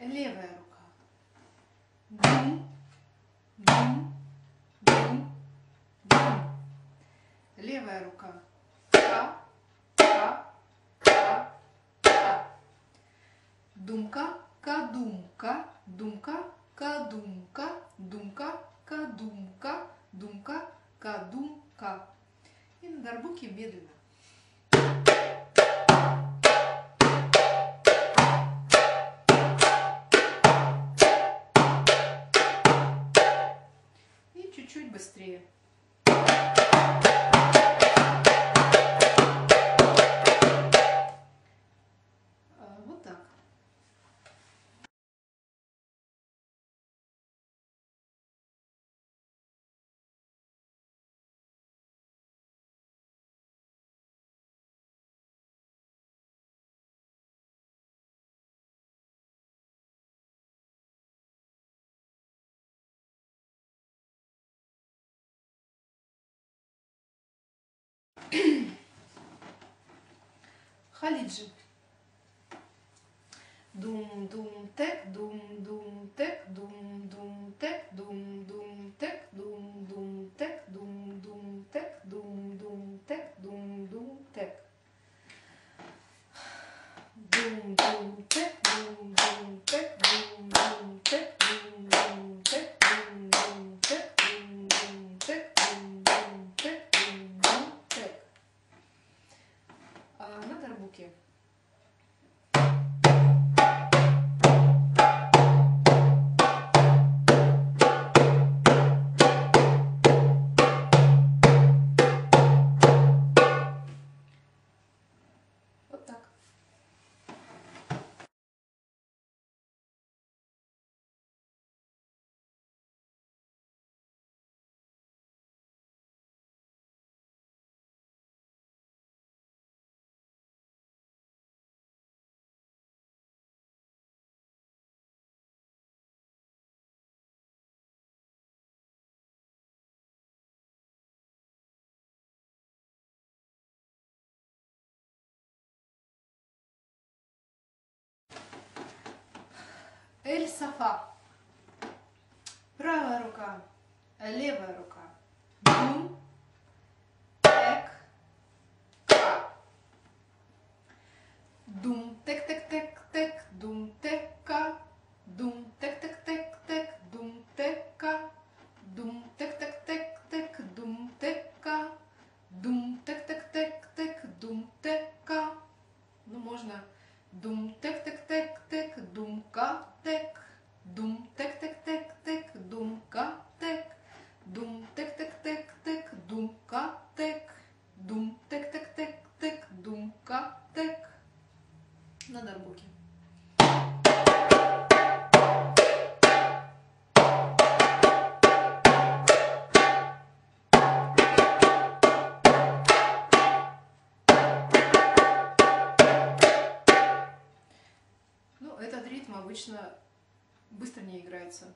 Левая рука. Дум, дум, дум, дум. Левая рука. Ка, ка, ка, ка. Думка, кадумка, думка, кадумка, думка, кадумка, думка, кадумка. И на дарбуке медленно. И чуть-чуть быстрее. Вот так. Халиджи. Дум-дум-тек, дум-дум-тек, дум-дум-тек, дум-дум-тек, дум-дум-тек, дум-дум-тек, дум-дум-тек, дум-дум-тек. Дум-дум-тек, дум-дум-тек, дум-дум-тек, дум-дум-тек, дум-дум-тек, дум-дум-тек, дум-дум-тек, дум-дум-тек. На дарбуке. Вот так. Эль-Сафа. Правая рука, левая рука. Дум, тек, ка. Дум, тек, тек, тек, тек, дум, тек, ка. Дум, тек, тек, тек, тек, дум, тек, ка. Дум, тек, тек, тек, тек, дум, тек, ка. Дум, тек, тек, тек, тек, дум, тек, ка. Ну, можно дум, тек, тек, тек, тек, дум, ка, тек. Дум, тек, тек, тек, тек, дум, ка, тек. Дум, тек, тек, тек, тек, дум, ка, тек. Дум, тек, тек, тек, тек, дум, ка, тек. На дарбуке. Ну, этот ритм обычно быстро не играется.